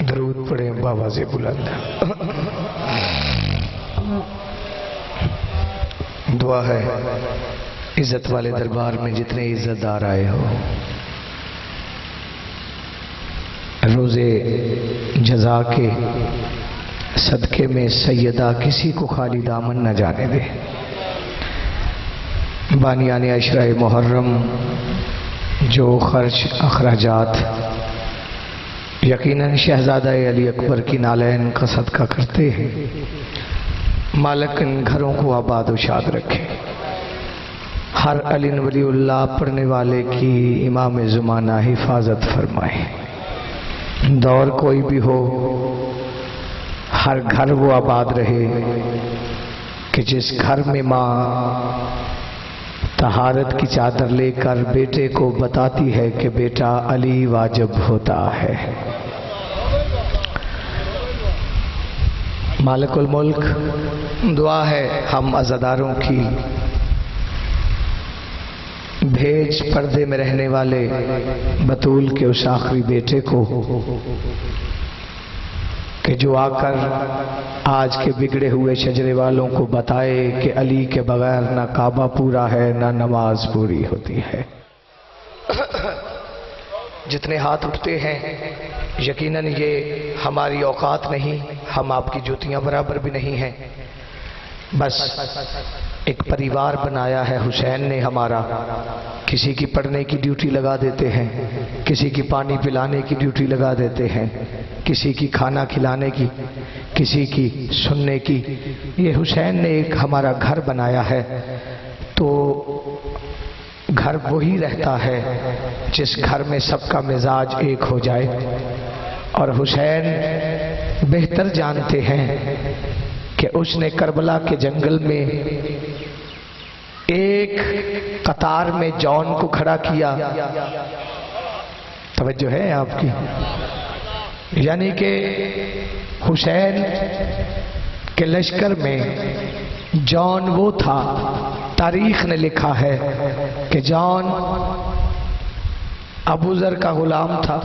درود پڑھیں بآواز بلند. دعا ہے عزت والے دربار میں جتنے عزت دار آئے ہو، روزے جزا کے صدقے میں سیدہ کسی کو خالی دامن نہ جانے دے. بانیان عشرہ محرم جو خرچ اخراجات یقیناً شہزادہ علی اکبر کی نالین کا صدقہ کرتے ہیں، مالک ان گھروں کو آباد و شاد رکھے. ہر علی ولی اللہ پڑھنے والے کی امام زمانہ حفاظت فرمائے. دور کوئی بھی ہو، ہر گھر وہ آباد رہے کہ جس گھر میں ماں طہارت کی چادر لے کر بیٹے کو بتاتی ہے کہ بیٹا علی واجب ہوتا ہے. مالک الملک دعا ہے ہم عزاداروں کی، بھیج پردے میں رہنے والے بطول کے اس آخری بیٹے کو کہ جو آ کر آج کے بگڑے ہوئے شجرے والوں کو بتائے کہ علی کے بغیر نہ کعبہ پورا ہے نہ نماز پوری ہوتی ہے. جتنے ہاتھ اٹھتے ہیں یقیناً یہ ہماری اوقات نہیں، ہم آپ کی جوتیاں برابر بھی نہیں ہیں. بس ایک پریوار بنایا ہے حسین نے ہمارا. کسی کی پڑھنے کی ڈیوٹی لگا دیتے ہیں، کسی کی پانی پلانے کی ڈیوٹی لگا دیتے ہیں، کسی کی کھانا کھلانے کی، کسی کی سننے کی. یہ حسین نے ایک ہمارا گھر بنایا ہے. تو گھر وہی رہتا ہے جس گھر میں سب کا مزاج ایک ہو جائے. اور حسین بہتر جانتے ہیں کہ اس نے کربلا کے جنگل میں ایک قطار میں جون کو کھڑا کیا. توجہ ہے آپ کی؟ یعنی کہ حسین کے لشکر میں جون وہ تھا، تاریخ نے لکھا ہے کہ جون ابو ذر کا غلام تھا.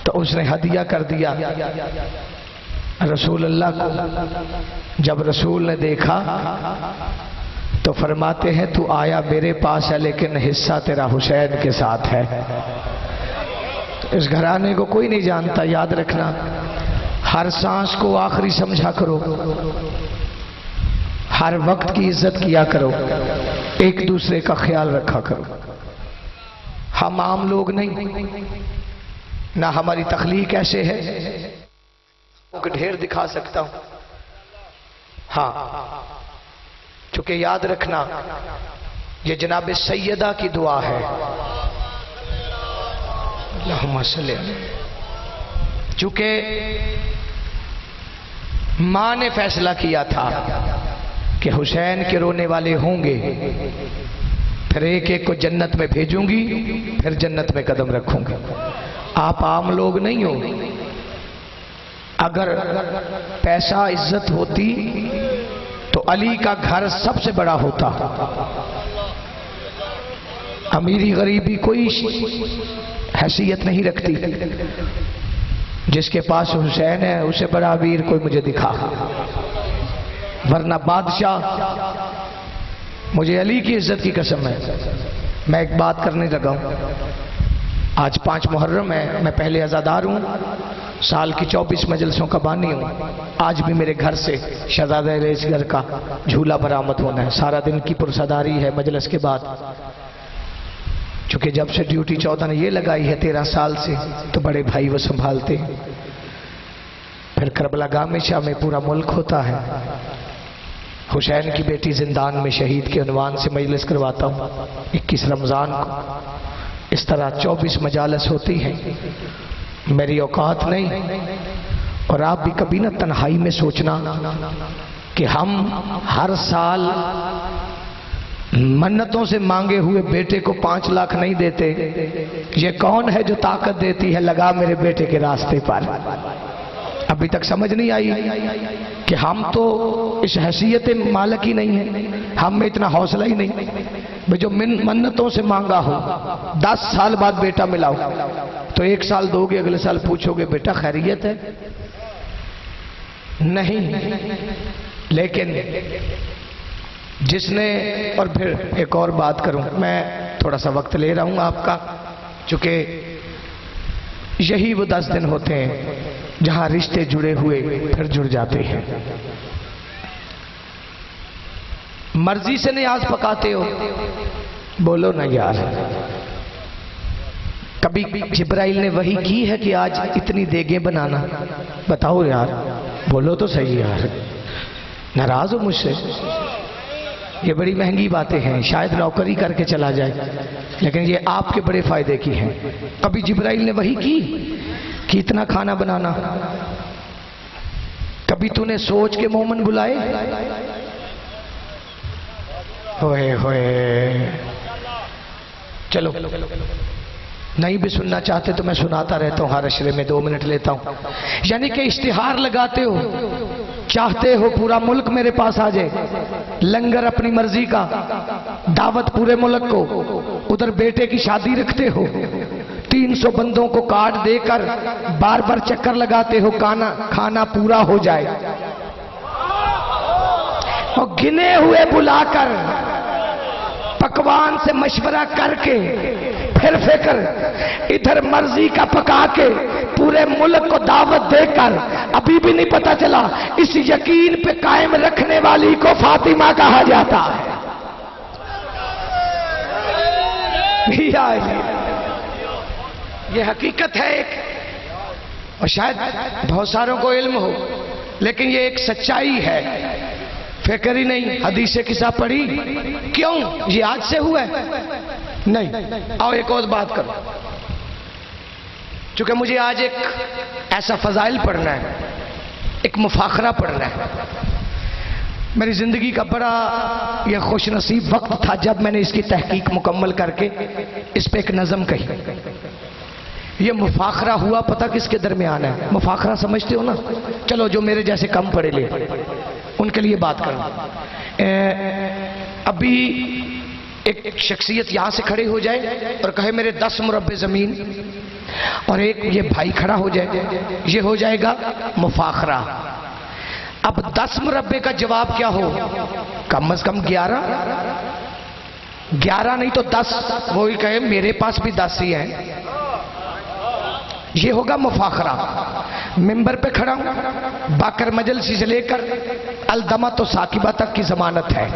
تو اس نے ہدیہ کر دیا رسول اللہ کو. جب رسول نے دیکھا تو فرماتے ہیں تو آیا میرے پاس ہے لیکن حصہ تیرا حسین کے ساتھ ہے. تو اس گھرانے کو کوئی نہیں جانتا، یاد رکھنا. ہر سانس کو آخری سمجھا کرو، ہر وقت کی عزت کیا کرو، ایک دوسرے کا خیال رکھا کرو. ہم عام لوگ نہیں، نہ ہماری تخلیق ایسے ہے کہ ڈھیر دکھا سکتا ہوں. ہاں چونکہ یاد رکھنا یہ جناب سیدہ کی دعا ہے. اللہم صلی علیہ. چونکہ ماں نے فیصلہ کیا تھا کہ حسین کے رونے والے ہوں گے، پھر ایک ایک کو جنت میں بھیجوں گی، پھر جنت میں قدم رکھوں گی. آپ عام لوگ نہیں ہو. اگر پیسہ عزت ہوتی تو علی کا گھر سب سے بڑا ہوتا. امیری غریبی کوئی حیثیت نہیں رکھتی. جس کے پاس حسین ہے اسے بڑا امیر کوئی مجھے دکھا. ورنہ بادشاہ، مجھے علی کی عزت کی قسم ہے. میں ایک بات کرنے لگا ہوں. آج 5 محرم ہے، میں پہلے عزادار ہوں، سال کی 24 مجلسوں کا بانی ہوں. آج بھی میرے گھر سے شہزادہ علی اصغر کا جھولا برآمد ہونا ہے. سارا دن کی پرصداری ہے مجلس کے بعد. چونکہ جب سے ڈیوٹی 14 نے یہ لگائی ہے 13 سال سے، تو بڑے بھائی وہ سنبھالتے ہیں. پھر کربلا گاہ میں شاہ میں پورا ملک ہوتا ہے. حسین کی بیٹی زندان میں شہید کے عنوان سے مجلس کرواتا ہوں 21 رمضان کو. اس طرح 24 مجالس ہوتی ہیں. میری اوقات نہیں. اور آپ بھی کبھی نہ تنہائی میں سوچنا کہ ہم ہر سال منتوں سے مانگے ہوئے بیٹے کو 5 لاکھ نہیں دیتے. یہ کون ہے جو طاقت دیتی ہے لگا میرے بیٹے کے راستے پر. اب ابھی تک سمجھ نہیں آئی کہ ہم تو اس حیثیت مالک ہی نہیں ہیں، ہم میں اتنا حوصلہ ہی نہیں جو منتوں سے مانگا ہو 10 سال بعد بیٹا ملا ہو تو 1 سال دو گے، اگلے سال پوچھو گے بیٹا خیریت ہے؟ نہیں۔ لیکن جس نے، اور پھر ایک اور بات کروں، میں تھوڑا سا وقت لے رہا ہوں آپ کا، چونکہ یہی وہ 10 دن ہوتے ہیں جہاں رشتے جڑے ہوئے پھر جڑ جاتے ہیں۔ مرضی سے نیاز پکاتے ہو، بولو نا یار۔ کبھی جبرائیل نے وحی کی ہے کہ آج اتنی دیگیں بنانا؟ بتاؤ یار، بولو تو صحیح یار، ناراض ہو مجھ سے؟ یہ بڑی مہنگی باتیں ہیں، شاید نوکری کر کے چلا جائے، لیکن یہ آپ کے بڑے فائدے کی ہیں۔ کبھی جبرائیل نے وحی کی کہ اتنا کھانا بنانا؟ کبھی تو نے سوچ کے مومن بلائے؟ ہوئے ہوئے، چلو نہیں بھی سننا چاہتے تو میں سناتا رہتا ہوں، ہر اشرے میں 2 منٹ لیتا ہوں۔ یعنی کہ اشتہار لگاتے ہو، چاہتے ہو پورا ملک میرے پاس آ جائے، لنگر اپنی مرضی کا، دعوت پورے ملک کو، ادھر بیٹے کی شادی رکھتے ہو، 300 بندوں کو کارڈ دے کر بار بار چکر لگاتے ہو کھانا پورا ہو جائے، اور گنے ہوئے بلا کر پکوان سے مشورہ کر کے پھر فکر ادھر مرضی کا پکا کے پورے ملک کو دعوت دے کر ابھی بھی نہیں پتا چلا، اس یقین پہ قائم رکھنے والی کو فاطمہ کہا جاتا ہے۔ یہ حقیقت ہے ایک، اور شاید بہت ساروں کو علم ہو، لیکن یہ ایک سچائی ہے، فکر ہی نہیں۔ حدیث قصہ پڑھی کیوں؟ یہ آج سے ہوا ہے؟ نہیں۔ آؤ ایک اور بات کرو، چونکہ مجھے آج ایک ایسا فضائل پڑھنا ہے، ایک مفاخرہ پڑھنا ہے۔ میری زندگی کا بڑا یہ خوش نصیب وقت تھا جب میں نے اس کی تحقیق مکمل کر کے اس پہ ایک نظم کہی۔ یہ مفاخرہ ہوا پتہ کس کے درمیان ہے؟ مفاخرہ سمجھتے ہو نا؟ چلو جو میرے جیسے کم پڑھے لے ان کے لیے بات کروں۔ ابھی ایک شخصیت یہاں سے کھڑے ہو جائے اور کہے میرے 10 مربع زمین، اور ایک یہ بھائی کھڑا ہو جائے، یہ ہو جائے گا مفاخرہ۔ اب 10 مربع کا جواب کیا ہو؟ کم از کم 11 نہیں تو 10، وہی کہے میرے پاس بھی 10 ہی ہیں، یہ ہوگا مفاخرہ۔ ممبر پہ کھڑا ہوں، باقر مجلسی سے لے کر الدمت و ثاقبہ تک کی ضمانت ہے۔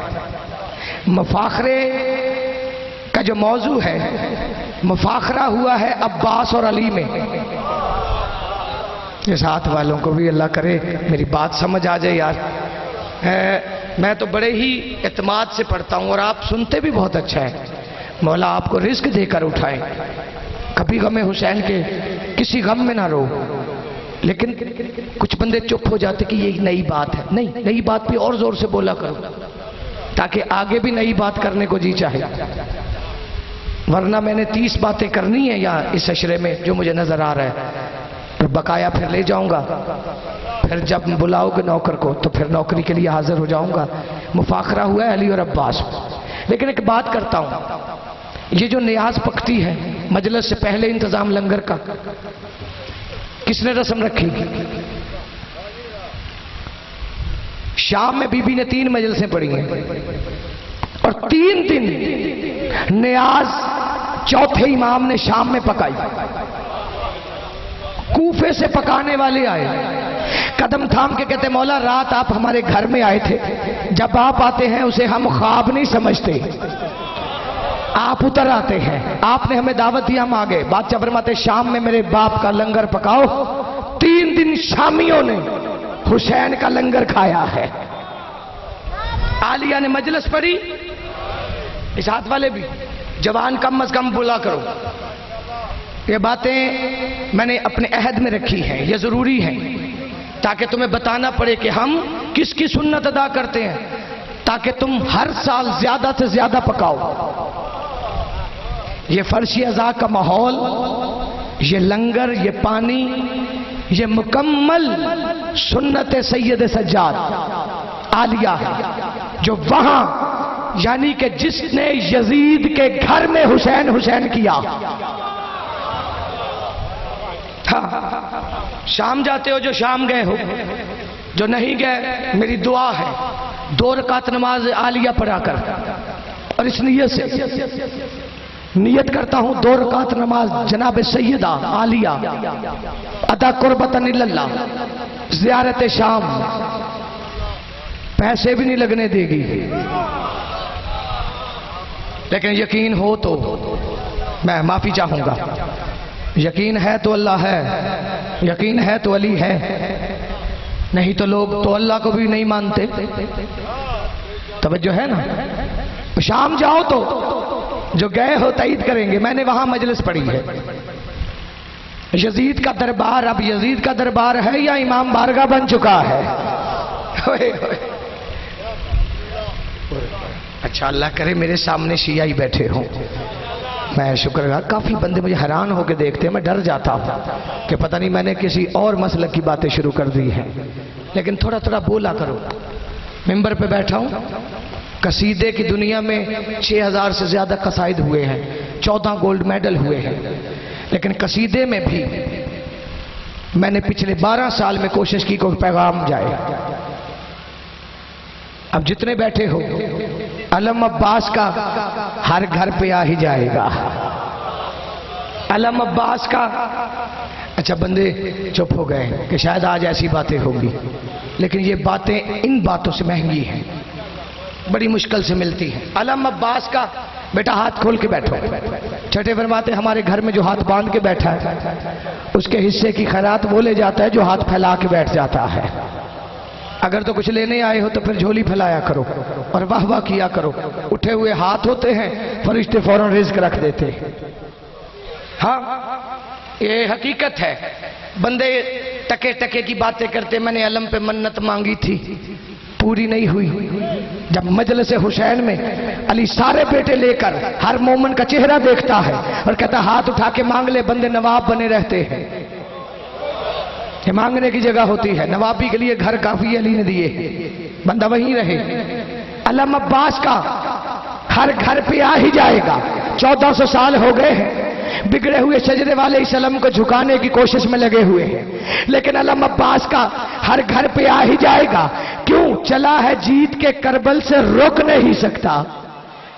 مفاخرے کا جو موضوع ہے، مفاخرہ ہوا ہے عباس اور علی میں۔ یہ ساتھ والوں کو بھی اللہ کرے میری بات سمجھ آ جائے یار۔ میں تو بڑے ہی اعتماد سے پڑھتا ہوں اور آپ سنتے بھی بہت اچھا ہے، مولا آپ کو رزق دے کر اٹھائے، کبھی غم حسین کے کسی غم میں نہ رو۔ لیکن کچھ بندے چپ ہو جاتے کہ یہ نئی بات ہے، نہیں، نئی بات بھی اور زور سے بولا کرو تاکہ آگے بھی نئی بات کرنے کو جی چاہے، ورنہ میں نے 30 باتیں کرنی ہیں یا اس اشرے میں جو مجھے نظر آ رہا ہے، پھر بقایا پھر لے جاؤں گا، پھر جب بلاؤ گے نوکر کو تو پھر نوکری کے لیے حاضر ہو جاؤں گا۔ مفاخرہ ہوا ہے علی اور عباس۔ لیکن ایک بات کرتا ہوں، یہ جو نیاز پکتی ہے مجلس سے پہلے انتظام لنگر کا کس نے رسم رکھی؟ شام میں بی بی نے 3 مجلسیں پڑھی ہیں اور 3 دن نیاز چوتھے امام نے شام میں پکائی۔ کوفے سے پکانے والے آئے، قدم تھام کے کہتے مولا رات آپ ہمارے گھر میں آئے تھے، جب آپ آتے ہیں اسے ہم خواب نہیں سمجھتے، آپ اتر آتے ہیں، آپ نے ہمیں دعوت دی ہم آگے۔ بادشاہ فرماتے شام میں میرے باپ کا لنگر پکاؤ۔ 3 دن شامیوں نے حسین کا لنگر کھایا ہے۔ عالیہ نے مجلس پڑھی، اس ہاتھ والے بھی جوان کم از کم بلا کرو۔ یہ باتیں میں نے اپنے عہد میں رکھی ہیں، یہ ضروری ہیں تاکہ تمہیں بتانا پڑے کہ ہم کس کی سنت ادا کرتے ہیں، تاکہ تم ہر سال زیادہ سے زیادہ پکاؤ۔ یہ فرشی ازا کا ماحول، یہ لنگر، یہ پانی، یہ مکمل سنت سید سجاد عالیہ ہے، جو وہاں یعنی کہ جس نے یزید کے گھر میں حسین حسین کیا. شام جاتے ہو جو شام گئے ہو، جو نہیں گئے میری دعا ہے 2 رکعت نماز عالیہ پڑھا کر، اور اس نیت سے نیت کرتا ہوں 2 رکعت نماز جناب سیدہ عالیہ ادا قربتاً اللہ، زیارت شام، پیسے بھی نہیں لگنے دے گی، لیکن یقین ہو تو میں معافی چاہوں گا. یقین ہے تو اللہ ہے، یقین ہے تو علی ہے، نہیں تو لوگ تو اللہ کو بھی نہیں مانتے. توجہ ہے نا. شام جاؤ تو جو گئے ہو تائید کریں گے. میں نے وہاں مجلس پڑھی ہے. یزید کا دربار اب یزید کا دربار ہے یا امام بارگاہ بن چکا ہے؟ اچھا اللہ کرے میرے سامنے شیعہ ہی بیٹھے ہوں. میں شکر گزار، کافی بندے مجھے حیران ہو کے دیکھتے ہیں، میں ڈر جاتا ہوں کہ پتہ نہیں میں نے کسی اور مسلک کی باتیں شروع کر دی ہیں. لیکن تھوڑا تھوڑا بولا کرو. ممبر پہ بیٹھا ہوں، قصیدے کی دنیا میں 6000 سے زیادہ قصائد ہوئے ہیں، 14 گولڈ میڈل ہوئے ہیں، لیکن قصیدے میں بھی میں نے پچھلے 12 سال میں کوشش کی کوئی پیغام جائے. اب جتنے بیٹھے ہو، علم عباس کا ہر گھر پہ آ ہی جائے گا. علم عباس کا. اچھا بندے چپ ہو گئے کہ شاید آج ایسی باتیں ہوگی، لیکن یہ باتیں ان باتوں سے مہنگی ہیں، بڑی مشکل سے ملتی ہیں. علم عباس کا بیٹا ہاتھ کھول کے بیٹھو. چھٹے فرماتے ہمارے گھر میں جو ہاتھ باندھ کے بیٹھا ہے اس کے حصے کی خیرات وہ لے جاتا ہے جو ہاتھ پھیلا کے بیٹھ جاتا ہے. اگر تو کچھ لینے آئے ہو تو پھر جھولی پھیلایا کرو اور واہ واہ کیا کرو. اٹھے ہوئے ہاتھ ہوتے ہیں، فرشتے فوراً رزق رکھ دیتے ہیں. ہاں یہ حقیقت ہے. بندے ٹکے ٹکے کی باتیں کرتے. میں نے علم پہ منت مانگی تھی، پوری نہیں ہوئی. جب مجلس حسین میں علی سارے بیٹے لے کر ہر مومن کا چہرہ دیکھتا ہے اور کہتا ہاتھ اٹھا کے مانگ لے، بندے نواب بنے رہتے ہیں. یہ مانگنے کی جگہ ہوتی ہے. نوابی کے لیے گھر کافی علی نے دیے، بندہ وہیں رہے. علم عباس کا ہر گھر پہ آ ہی جائے گا. 1400 سال ہو گئے ہیں، بگڑے ہوئے شجرے والے اس علم کو جھکانے کی کوشش میں لگے ہوئے ہیں، لیکن علم عباس کا ہر گھر پہ آ ہی جائے گا. کیوں؟ چلا ہے جیت کے کربل سے رک نہیں سکتا.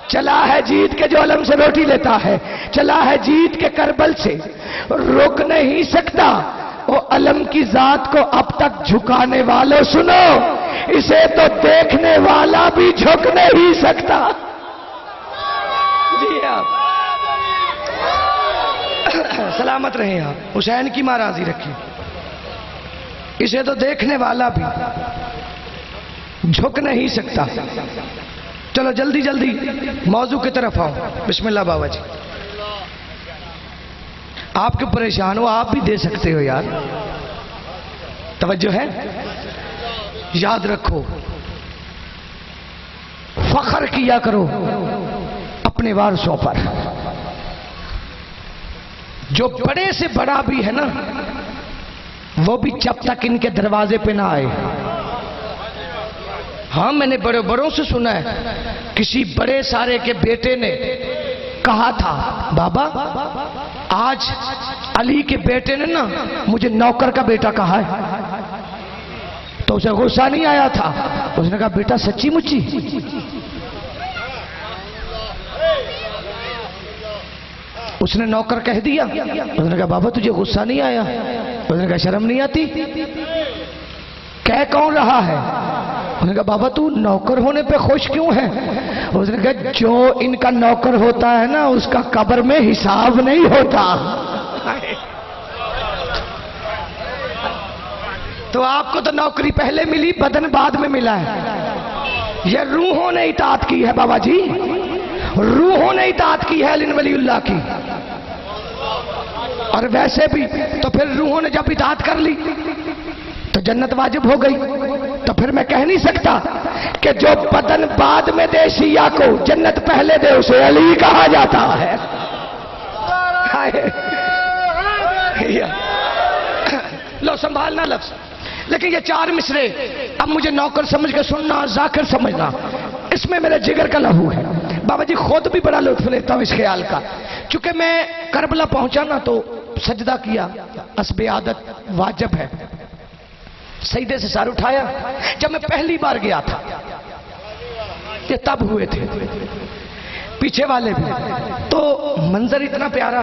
چلا ہے جیت کے جو علم سے روٹی لیتا ہے، چلا ہے جیت کے کربل سے رک نہیں سکتا. وہ علم کی ذات کو اب تک جھکانے والوں سنو، اسے تو دیکھنے والا بھی جھک نہیں سکتا. جی آپ سلامت رہیں. آپ حسین کی ماں راضی رکھیں. اسے تو دیکھنے والا بھی جھک نہیں سکتا. چلو جلدی جلدی موضوع کی طرف آؤں. بسم اللہ بابا جی. آپ کے پریشان ہو آپ بھی دے سکتے ہو یار. توجہ ہے. یاد رکھو فخر کیا کرو اپنے وارثوں پر. جو بڑے سے بڑا بھی ہے نا وہ بھی جب تک ان کے دروازے پہ نہ آئے. ہاں میں نے بڑے بڑوں سے سنا ہے، کسی بڑے سارے کے بیٹے نے کہا تھا بابا آج علی کے بیٹے نے نا مجھے نوکر کا بیٹا کہا ہے. تو اسے غصہ نہیں آیا تھا. اس نے کہا بیٹا سچی مچی؟ اس نے نوکر کہہ دیا. اس نے کہا بابا تجھے غصہ نہیں آیا؟ اس نے کہا شرم نہیں آتی؟ کہہ کون رہا ہے؟ اس نے کہا بابا تو نوکر ہونے پہ خوش کیوں ہے؟ اس نے کہا جو ان کا نوکر ہوتا ہے نا اس کا قبر میں حساب نہیں ہوتا. تو آپ کو تو نوکری پہلے ملی، بدن بعد میں ملا ہے. یہ روحوں نے اطاعت کی ہے بابا جی، روحوں نے اطاعت کی ہے علی ولی اللہ کی. اور ویسے بھی تو پھر روحوں نے جب اطاعت کر لی تو جنت واجب ہو گئی. تو پھر میں کہہ نہیں سکتا کہ جو بدن بعد میں دے شیعہ کو جنت پہلے دے اسے علی کہا جاتا ہے. لو سنبھالنا لفظ. لیکن یہ 4 مصرے اب مجھے نوکر سمجھ کے سننا، ذاکر سمجھنا، اس میں میرے جگر کا لہو ہے. بابا جی خود بھی بڑا لطف لیتا ہوں اس خیال کا. چونکہ میں کربلا پہنچا نا تو سجدہ کیا، حسب عادت واجب ہے. سجدے سے سر اٹھایا. جب میں پہلی بار گیا تھا یہ تب ہوئے تھے، پیچھے والے بھی، تو منظر اتنا پیارا.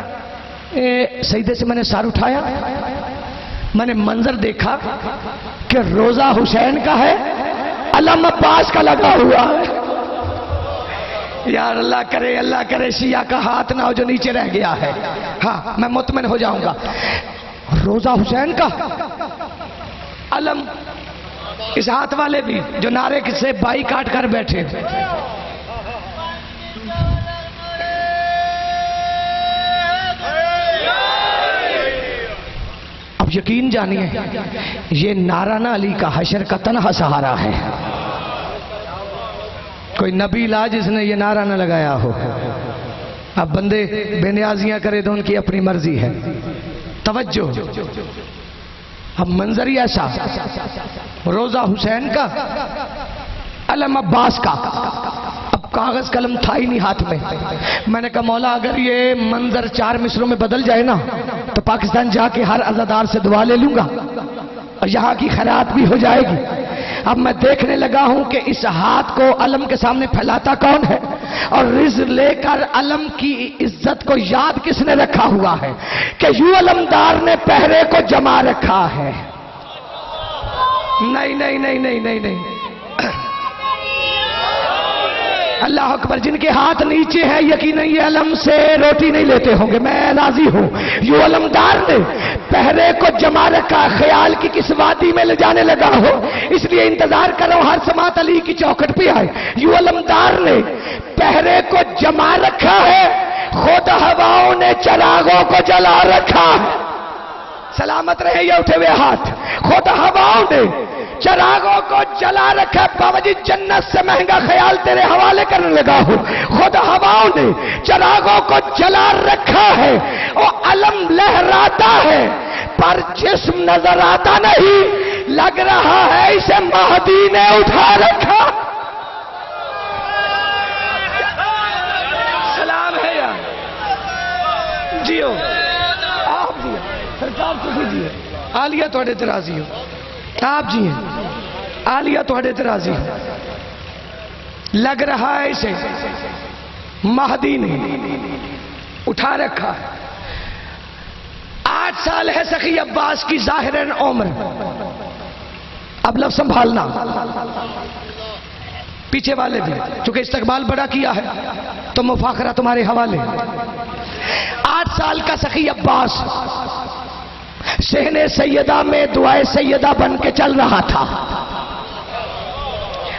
سجدے سے میں نے سر اٹھایا، میں نے منظر دیکھا کہ روزہ حسین کا ہے، علم عباس کا لگا ہوا ہے. یار اللہ کرے شیعہ کا ہاتھ نہ ہو جو نیچے رہ گیا ہے. ہاں میں مطمئن ہو جاؤں گا. روزہ حسین کا علم، اس ہاتھ والے بھی جو نعرے سے بائی کاٹ کر بیٹھے. اب یقین جانیے یہ نعرہ نہ علی کا حشر کا تنہا سہارا ہے. کوئی نبی لا جس نے یہ نعرہ نہ لگایا ہو. اب بندے بے نیازیاں کرے تو ان کی اپنی مرضی ہے. توجہ، اب منظر ہی ایسا، روزہ حسین کا، علم عباس کا. اب کاغذ قلم تھا ہی نہیں ہاتھ میں. میں نے کہا مولا اگر یہ منظر 4 مصروں میں بدل جائے نا تو پاکستان جا کے ہر عزادار سے دعا لے لوں گا اور یہاں کی خیرات بھی ہو جائے گی. اب میں دیکھنے لگا ہوں کہ اس ہاتھ کو علم کے سامنے پھیلاتا کون ہے، اور رزق لے کر علم کی عزت کو یاد کس نے رکھا ہوا ہے کہ یوں علمدار نے پہرے کو جما رکھا ہے. نہیں نہیں نہیں نہیں نہیں نہیں، اللہ اکبر. جن کے ہاتھ نیچے ہیں یقیناً یہ علم سے روٹی نہیں لیتے ہوں گے، میں راضی ہوں. یوں علمدار نے پہرے کو جما رکھا. خیال کی کس وادی میں لے جانے لگا ہو، اس لیے انتظار کرو ہر سماعت علی کی چوکھٹ پہ آئے. یوں علمدار نے پہرے کو جما رکھا ہے، خود ہواؤں نے چراغوں کو جلا رکھا ہے. سلامت رہے یہ اٹھے ہوئے ہاتھ. خود ہواؤں نے چراغوں کو جلا رکھا. بابا جی جنت سے مہنگا خیال تیرے حوالے کرنے لگا ہوں. خود ہواؤں نے چراغوں کو جلا رکھا ہے. وہ علم لہراتا ہے پر جسم نظر آتا نہیں. لگ رہا ہے اسے مہدی نے اٹھا رکھا. سلام ہے یار. جیو آپ جیو سرکار تسی جیو. عالیہ توڑے ترازی ہو آپ جی ہیں. عالیہ توڑے ترازی ہو. لگ رہا ہے اسے مہدی نے اٹھا رکھا. 8 سال ہے سخی عباس کی ظاہراً عمر. اب لفظ سنبھالنا، پیچھے والے بھی چونکہ استقبال بڑا کیا ہے تو مفاخرہ تمہارے حوالے. 8 سال کا سخی عباس صحن سیدہ میں دعائے سیدہ بن کے چل رہا تھا.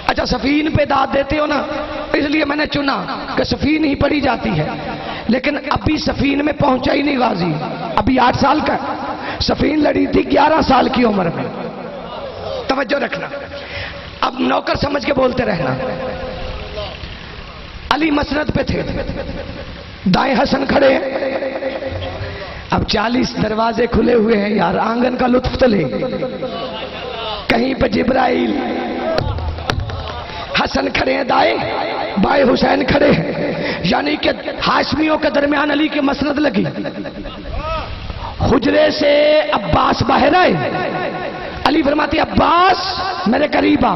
اچھا صفین پہ داد دیتے ہو نا، اس لیے میں نے چنا کہ صفین ہی پڑھی جاتی ہے، لیکن ابھی صفین میں پہنچا ہی نہیں غازی. ابھی 8 سال کا. صفین لڑی تھی 11 سال کی عمر میں. توجہ رکھنا، اب نوکر سمجھ کے بولتے رہنا. علی مسند پہ تھے، دائیں حسن کھڑے. اب 40 دروازے کھلے ہوئے ہیں یار، آنگن کا لطف تو لے. کہیں پہ جبرائیل، حسن کھڑے ہیں دائیں، بائیں حسین کھڑے ہیں، یعنی کہ ہاشمیوں کے درمیان علی کی مسند لگی. حجرے سے عباس باہر آئے. علی فرماتی عباس میرے قریب آ.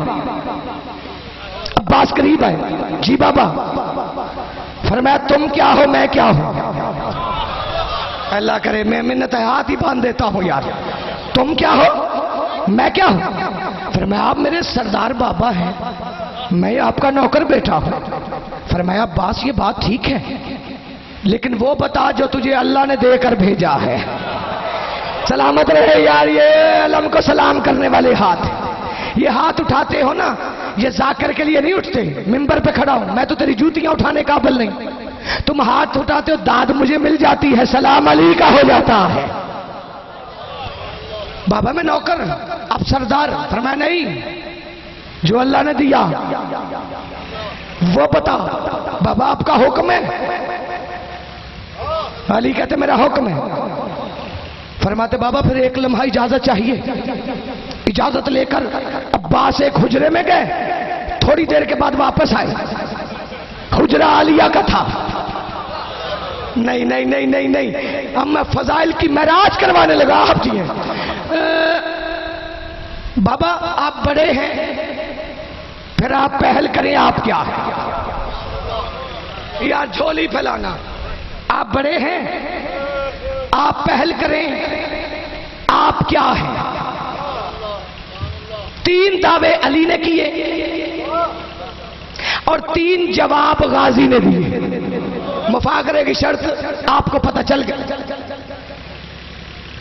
عباس قریب آئے. جی بابا. فرمایا تم کیا ہو میں کیا ہوں. اللہ کرے میں منت ہاتھ ہی باندھ دیتا ہوں یار. تم کیا ہو میں کیا ہوں. فرمایا آپ میرے سردار بابا ہیں، میں آپ کا نوکر بیٹھا ہوں. فرمایا عباس یہ بات ٹھیک ہے لیکن وہ بتا جو تجھے اللہ نے دے کر بھیجا ہے. سلامت رہے یار. یہ علم کو سلام کرنے والے ہاتھ، یہ ہاتھ اٹھاتے ہو نا، یہ ذاکر کے لیے نہیں اٹھتے. ممبر پہ کھڑا ہوں میں تو تیری جوتیاں اٹھانے قابل نہیں. تم ہاتھ اٹھاتے ہو داد مجھے مل جاتی ہے، سلام علی کا ہو جاتا ہے. بابا میں نوکر اب سردار. فرمایا نہیں، جو اللہ نے دیا وہ بتا. بابا آپ کا حکم ہے. علی کہتے میرا حکم ہے. فرماتے بابا پھر ایک لمحہ اجازت چاہیے. اجازت لے کر عباس ایک حجرے میں گئے. تھوڑی دیر کے بعد واپس آئے. حجرہ عالیہ کا تھا. نہیں نہیں نہیں نہیں نہیں، اب میں فضائل کی معراج کروانے لگا. آپ جی ہیں بابا، آپ بڑے ہیں، پھر آپ پہل کریں. آپ کیا ہیں یا جھولی پھیلانا؟ آپ بڑے ہیں، آپ پہل کریں. آپ کیا ہیں؟ 3 دعوے علی نے کیے اور 3 جواب غازی نے دیے. مفاخرے کی شرط آپ کو پتہ چل گیا.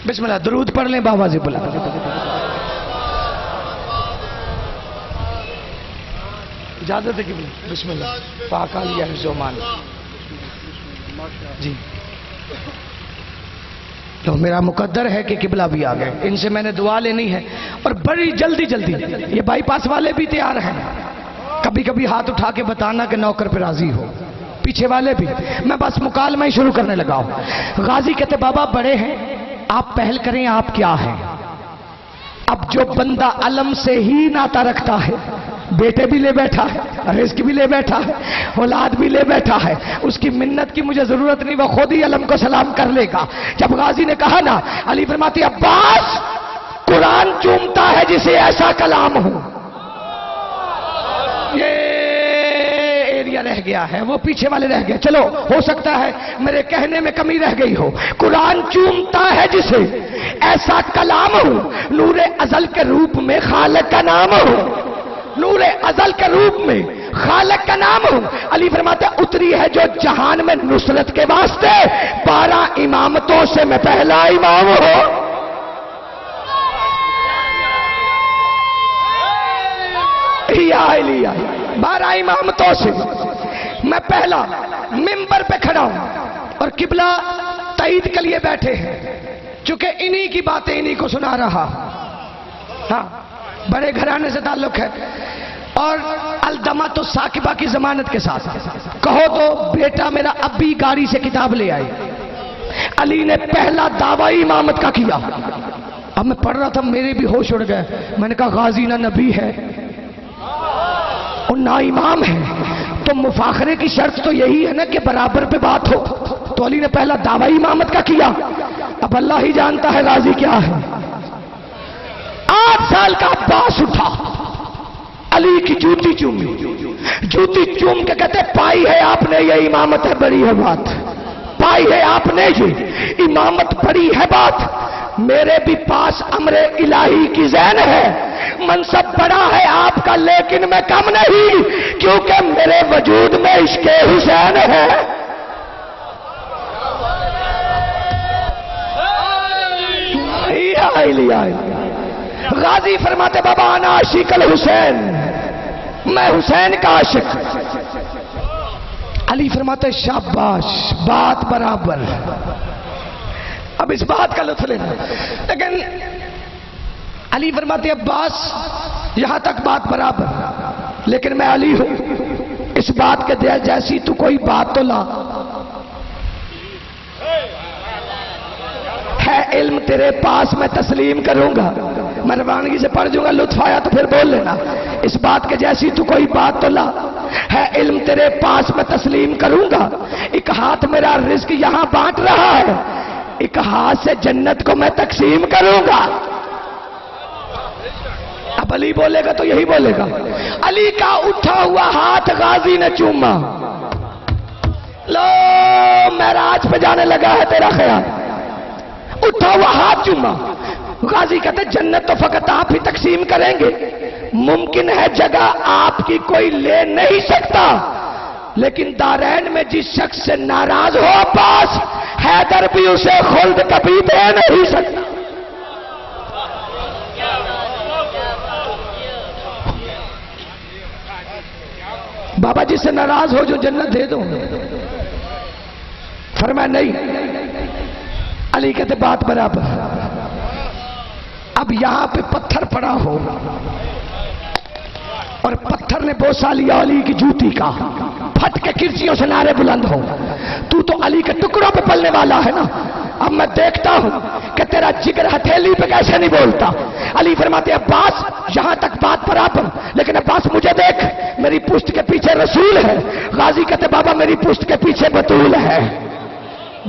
بسم اللہ درود پڑھ لیں بابا جی. بلا اجازت ہے کہ بسم اللہ پاک علیہ حفظ جی. تو میرا مقدر ہے کہ قبلہ بھی آ گئے. ان سے میں نے دعا لینی ہے اور بڑی جلدی جلدی. یہ بائی پاس والے بھی تیار ہیں. کبھی کبھی ہاتھ اٹھا کے بتانا کہ نوکر پہ راضی ہو. پیچھے والے بھی. میں بس مکالمہ ہی شروع کرنے لگا ہوں. غازی کہتے بابا بڑے ہیں، آپ پہل کریں. آپ کیا ہیں؟ اب جو بندہ علم سے ہی ناتا رکھتا ہے، بیٹے بھی لے بیٹھا ہے، رزق بھی لے بیٹھا ہے، اولاد بھی لے بیٹھا ہے، اس کی منت کی مجھے ضرورت نہیں، وہ خود ہی علم کو سلام کر لے گا. جب غازی نے کہا نا، علی فرماتے عباس قرآن چومتا ہے جسے ایسا کلام ہو. یہ ایریا رہ گیا ہے، وہ پیچھے والے رہ گئے. چلو ہو سکتا ہے میرے کہنے میں کمی رہ گئی ہو. قرآن چومتا ہے جسے ایسا کلام ہو، نور ازل کے روپ میں خالق کا نام ہو. نور ازل کے روپ میں خالق کا نام ہو. علی فرماتے اتری ہے جو جہان میں نصرت کے واسطے، 12 امامتوں سے میں پہلا امام ہو. یا 12 امامتوں سے میں پہلا منبر پہ کھڑا ہوں اور قبلہ تائید کے لیے بیٹھے ہیں، چونکہ انہی کی باتیں انہی کو سنا رہا. ہاں بڑے گھرانے سے تعلق ہے اور الدمۃ الثاقبہ کی ضمانت کے ساتھ. کہو تو بیٹا میرا اب بھی گاڑی سے کتاب لے آئے. علی نے پہلا دعوی امامت کا کیا. اب میں پڑھ رہا تھا، میرے بھی ہوش اڑ گئے. میں نے کہا غازی نہ نبی ہے اور نہ امام ہے، تو مفاخرے کی شرط تو یہی ہے نا کہ برابر پہ بات ہو. تو علی نے پہلا دعوی امامت کا کیا. اب اللہ ہی جانتا ہے غازی کیا ہے. 8 سال کا عباس اٹھا، علی کی جوتی چومی. جوتی چوم کے کہتے پائی ہے آپ نے یہ امامت ہے بڑی ہے بات. پائی ہے آپ نے یہ امامت بڑی ہے بات. میرے بھی پاس امر الہی کی ذہن ہے، منصب بڑا ہے آپ کا لیکن میں کم نہیں، کیونکہ میرے وجود میں عشق حسین ہے. غازی فرماتے بابا انا عاشق الحسین، میں حسین کا عاشق. علی فرماتے شاباش، بات برابر. اب اس بات کا لطف لینا. لیکن علی فرماتے عباس یہاں تک بات برابر، لیکن میں علی ہوں، اس بات کے جیسی تو کوئی بات تو لا. ہے علم تیرے پاس میں تسلیم کروں گا. میں روانگی سے پڑھ جوں گا، لطف آیا تو پھر بول لینا. اس بات کے جیسی تو کوئی بات تو لا. ہے علم تیرے پاس میں تسلیم کروں گا. ایک ہاتھ میرا رزق یہاں بانٹ رہا ہے، ایک ہاتھ سے جنت کو میں تقسیم کروں گا. اب علی بولے گا تو یہی بولے گا. علی کا اٹھا ہوا ہاتھ غازی نے چوما. لو معراج پہ جانے لگا ہے تیرا خیال. اٹھا ہوا ہاتھ چوما. غازی کہتے جنت تو فقط آپ ہی تقسیم کریں گے، ممکن ہے جگہ آپ کی کوئی لے نہیں سکتا، لیکن دارین میں جس شخص سے ناراض ہو عباس، حیدر بھی اسے خلد کبھی دے نہیں سکتا. بابا جس سے ناراض ہو جو جنت دے دو. فرمایا نہیں. علی کہتے بات برابر. اب یہاں پہ پتھر پڑا ہو اور پتھر نے بوسا لیا علی کی جوتی کا، پھٹ کے کرسیوں سے نعرے بلند ہو. تو علی کے ٹکڑوں پہ پلنے والا ہے نا. اب میں دیکھتا ہوں کہ تیرا جگر ہتھیلی پہ کیسے نہیں بولتا. علی فرماتے عباس یہاں تک بات برابر، لیکن عباس مجھے دیکھ، میری پشت کے پیچھے رسول ہے. غازی کہتے بابا میری پشت کے پیچھے بطول ہے،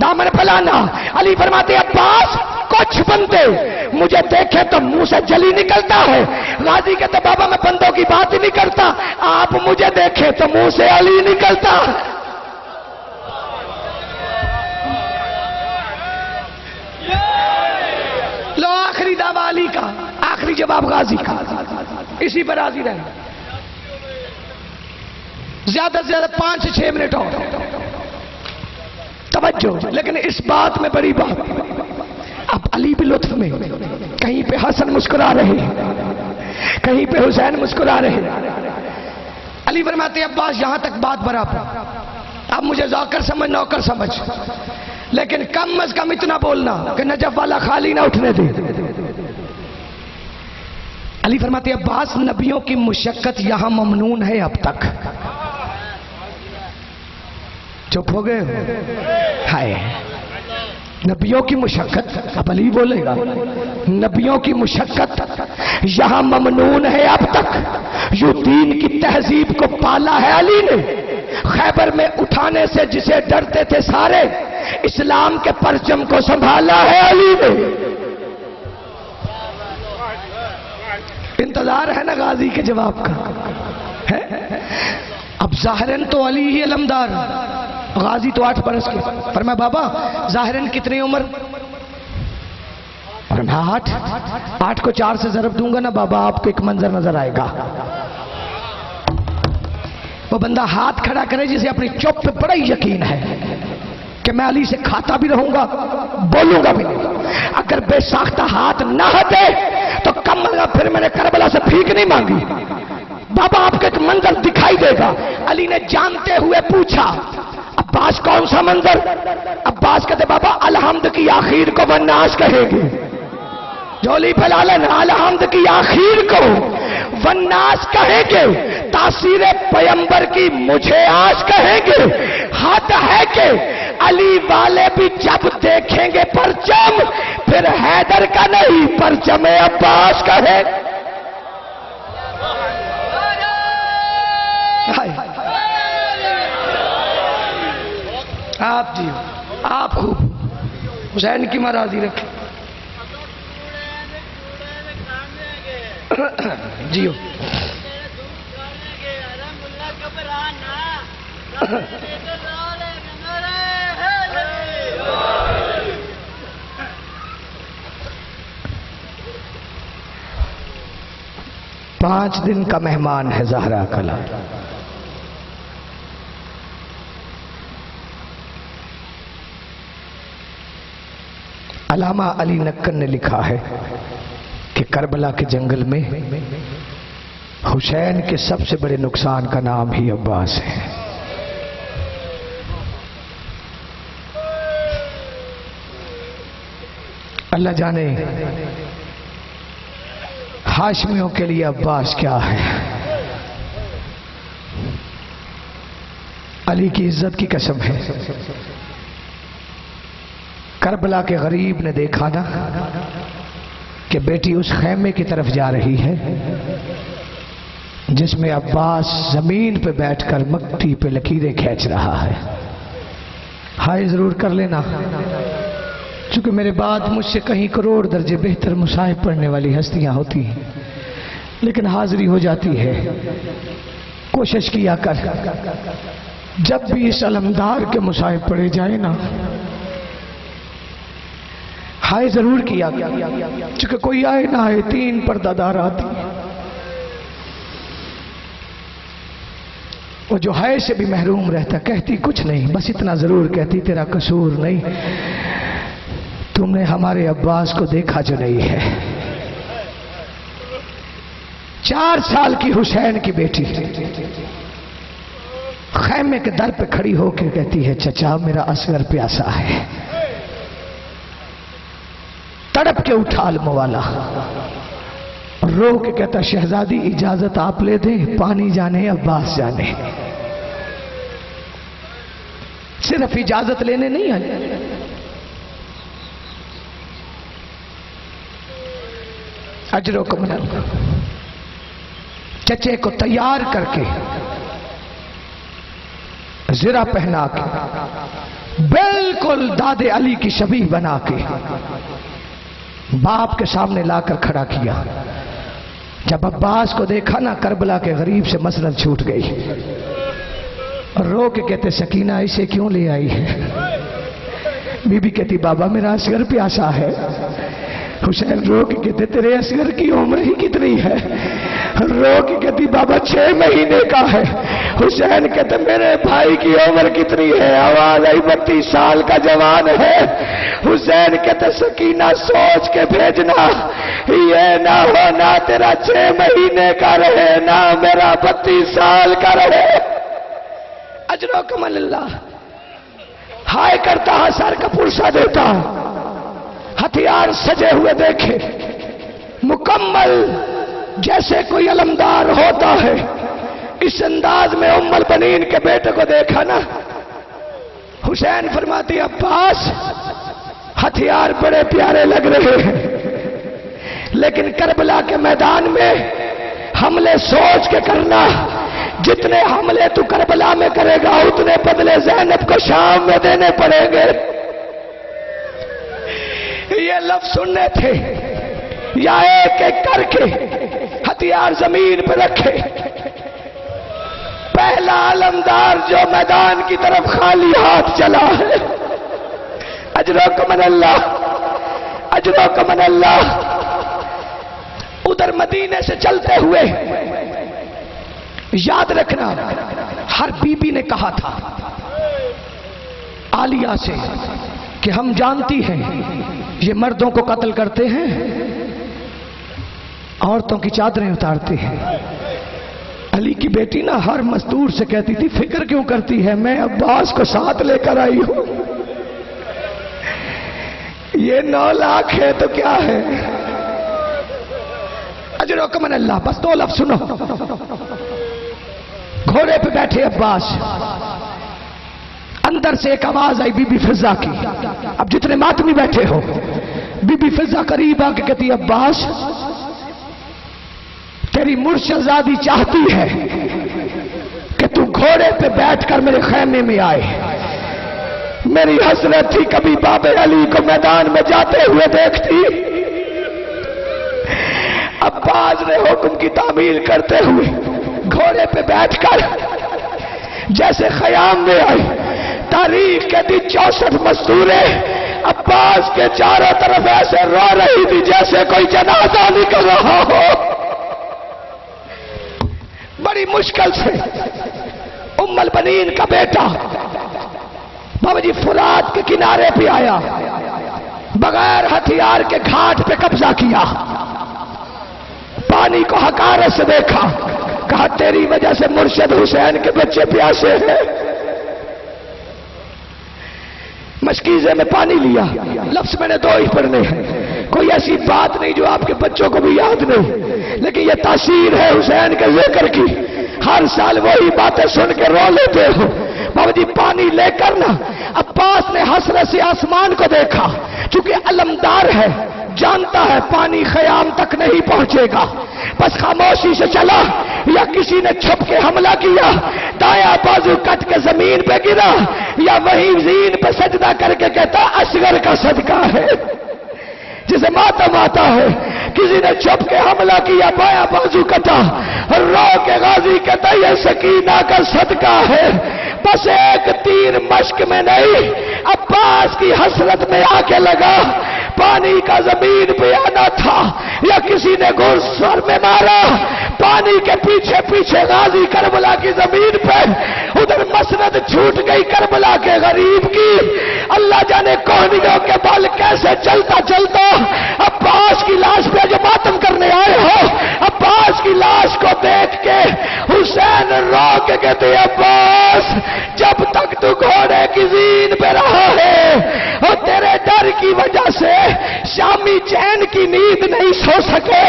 دامن پھیلانا. علی فرماتے عباس کچھ بندے مجھے دیکھے تو منہ سے جلی نکلتا ہے. غازی کہتے بابا میں بندوں کی بات ہی نہیں کرتا، آپ مجھے دیکھے تو منہ سے علی نکلتا. لو آخری دعویٰ علی کا، آخری جواب غازی کا، اسی پر راضی رہے. زیادہ سے زیادہ 5 سے 6 منٹ اور توجہ، لیکن اس بات میں بڑی بات. اب علی بھی لطف میں، کہیں پہ حسن مسکرا رہے، کہیں پہ حسین مسکرا رہے. علی فرماتے عباس یہاں تک بات برابر، اب مجھے ذاکر سمجھ نوکر سمجھ، لیکن کم از کم اتنا بولنا کہ نجف والا خالی نہ اٹھنے دے. علی فرماتے عباس نبیوں کی مشقت یہاں ممنون ہے اب تک. چپ ہو گئے ہائے، نبیوں کی مشقت، اب علی بولے گا، نبیوں کی مشقت یہاں ممنون ہے اب تک. یوں دین کی تہذیب کو پالا ہے علی نے، خیبر میں اٹھانے سے جسے ڈرتے تھے سارے، اسلام کے پرچم کو سنبھالا ہے علی نے. انتظار ہے نا غازی کے جواب کا. اب ظاہراً تو علی ہی علمدار، غازی تو 8 برس کے. فرمایا بابا ظاہراً کتنی عمر؟ فرمایا 8 کو 4 سے ضرب دوں گا نا بابا آپ کو ایک منظر نظر آئے گا. وہ بندہ ہاتھ کھڑا کرے جسے اپنی چپ پہ بڑا ہی یقین ہے کہ میں علی سے کھاتا بھی رہوں گا بولوں گا بھی نہیں. اگر بے ساختہ ہاتھ نہ ہٹے تو کم پھر میں نے کربلا سے بھیک نہیں مانگی، بابا آپ کو ایک منظر دکھائی دے گا. علی نے جانتے ہوئے پوچھا عباس کون سا منظر؟ عباس کہتے بابا الحمد کی آخر کو والناس کہیں گے. جولی پھیلا لینا، الحمد کی آخر کو والناس کہیں گے، تاثیر پیمبر کی مجھے آج کہیں گے. حد ہے کہ علی والے بھی جب دیکھیں گے پرچم پھر حیدر کا نہیں پرچم عباس کہیں. آپ جی آپ خوب حسین کی مرادی رکھیں جیو. پانچ دن کا مہمان ہے زہرا کلا. علامہ علی نکن نے لکھا ہے کہ کربلا کے جنگل میں حسین کے سب سے بڑے نقصان کا نام ہی عباس ہے. اللہ جانے ہاشمیوں کے لیے عباس کیا ہے. علی کی عزت کی قسم ہے، کربلا کے غریب نے دیکھا نا کہ بیٹی اس خیمے کی طرف جا رہی ہے جس میں عباس زمین پہ بیٹھ کر مٹی پہ لکیریں کھینچ رہا ہے. ہائے ضرور کر لینا، چونکہ میرے بعد مجھ سے کہیں کروڑ درجے بہتر مصائب پڑھنے والی ہستیاں ہوتی ہیں، لیکن حاضری ہو جاتی ہے. کوشش کیا کر جب بھی اس علمدار کے مصائب پڑھے جائے نا، ہائے ضرور کیا، چونکہ کوئی آئے نہ آئے 3 پردہ دار آتی. وہ جو ہے سے بھی محروم رہتا، کہتی کچھ نہیں، بس اتنا ضرور کہتی تیرا قصور نہیں، تم نے ہمارے عباس کو دیکھا جو نہیں ہے. 4 سال کی حسین کی بیٹی خیمے کے در پہ کھڑی ہو کے کہتی ہے چچا میرا اصغر پیاسا ہے. تڑپ کے اٹھا الموالا، رو کے کہتا شہزادی اجازت آپ لے دیں، پانی جانے عباس جانے. صرف اجازت لینے نہیں آئے، اجرکم من اللہ، چچے کو تیار کر کے زرہ پہنا کے بالکل داد علی کی شبیہ بنا کے باپ کے سامنے لا کر کھڑا کیا۔ جب عباس کو دیکھا نا، کربلا کے غریب سے مسند چھوٹ گئی، رو کے کہتے سکینہ اسے کیوں لے آئی ہے؟ بی بی کہتی بابا میرا اصغر پیاسا ہے۔ حسین رو کے کہتے تیرے اصغر کی عمر ہی کتنی ہے؟ رو کے کہتی بابا 6 مہینے کا ہے۔ حسین کہتے میرے بھائی کی عمر کتنی ہے؟ آواز آئی 32 سال کا جوان ہے۔ حسین کہتے سکینہ سوچ کے بھیجنا، یہ نہ ہونا تیرا 6 مہینے کا رہے نہ میرا 32 سال کا رہے۔ اجرکم من اللہ، ہائے کرتا سر کا پرسا دیتا، ہتھیار سجے ہوئے دیکھے، مکمل جیسے کوئی علمدار ہوتا ہے۔ اس انداز میں ام البنین کے بیٹے کو دیکھا نا، حسین فرماتی عباس ہتھیار بڑے پیارے لگ رہے ہیں، لیکن کربلا کے میدان میں حملے سوچ کے کرنا، جتنے حملے تو کربلا میں کرے گا اتنے بدلے زینب کو شام میں دینے پڑیں گے۔ یہ لفظ سننے تھے یا ایک ایک کر کے ہتھیار زمین پہ رکھے۔ پہلا علمدار جو میدان کی طرف خالی ہاتھ چلا ہے، اجرکم من اللہ، اجرکم من اللہ۔ ادھر مدینے سے چلتے ہوئے یاد رکھنا، ہر بی بی نے کہا تھا عالیہ سے کہ ہم جانتی ہیں یہ مردوں کو قتل کرتے ہیں، عورتوں کی چادریں اتارتے ہیں۔ علی کی بیٹی نا ہر مزدور سے کہتی تھی فکر کیوں کرتی ہے، میں عباس کو ساتھ لے کر آئی ہوں، یہ 9 لاکھ ہے تو کیا ہے۔ اجرکم من اللہ، بس 2 لفظ سنو۔ گھوڑے پہ بیٹھے عباس، اندر سے ایک آواز آئی بی بی فضہ کی۔ اب جتنے ماتمی بیٹھے ہو، بی بی فضہ قریب آ کے کہتی عباس تیری مرشدزادی چاہتی ہے کہ تو گھوڑے پہ بیٹھ کر میرے خیمے میں آئے۔ میری حسرت تھی کبھی باب علی کو میدان میں جاتے ہوئے دیکھتی۔ عباس نے حکم کی تعمیل کرتے ہوئے گھوڑے پہ بیٹھ کر جیسے خیام میں آئی۔ تاریخ کے دی 64 مزدوریں عباس کے چاروں طرف ایسے رو رہی تھی جیسے کوئی جنازہ نکل رہا ہو۔ بڑی مشکل سے ام البنین کا بیٹا بابا جی فرات کے کنارے پہ آیا، بغیر ہتھیار کے گھاٹ پہ قبضہ کیا، پانی کو حقارت سے دیکھا، کہا تیری وجہ سے مرشد حسین کے بچے پیاسے ہیں۔ مشکیزے میں پانی لیا، لفظ میں نے 2 ہی پڑھنے ہیں، کوئی ایسی بات نہیں جو آپ کے بچوں کو بھی یاد نہیں، لیکن یہ تاثیر ہے حسین کے ذکر کی۔ ہر سال وہی باتیں سن کے رو لیتے ہو۔ بابا جی پانی لے کر نا عباس نے حسرت سے آسمان کو دیکھا، چونکہ علمدار ہے، جانتا ہے پانی خیام تک نہیں پہنچے گا، بس خاموشی سے چلا یا کسی نے چھپ کے حملہ کیا، دایاں بازو کٹ کے زمین پہ گرا یا وہی زمین پہ سجدہ کر کے کہتا اصغر کا صدقہ ہے۔ جسے ماتم آتا ہے، کسی نے چھپ کے حملہ کیا، بایاں بازو کٹا، رو کے غازی کہتا یہ سکینہ کا صدقہ ہے۔ بس ایک تیر مشک میں نہیں، عباس کی حسرت میں آ کے لگا، پانی کا زمین پہ آنا تھا یا کسی نے گھوڑ سر میں مارا، پانی کے پیچھے پیچھے غازی کربلا کی زمین پہ، ادھر مسند چھوٹ گئی کربلا کے غریب کی۔ اللہ جانے کوہنیوں کے بال کیسے چلتا چلتا عباس کی لاش پہ جو ماتم کرنے آئے ہو، عباس کی لاش کو دیکھ کے حسین رو کے کہتے عباس جب تک تو گھوڑے کی زین پہ رہا ہے اور تیرے ڈر کی وجہ سے شامی چین کی نیند نہیں سو سکے،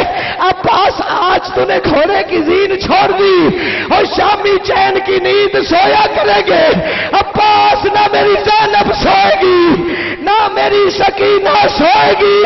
عباس آج تو نے گھوڑے کی زین چھوڑ دی اور شامی چین کی نیند سویا کریں گے۔ عباس نہ میری زینب سوئے گی نہ میری سکینہ سوئے گی۔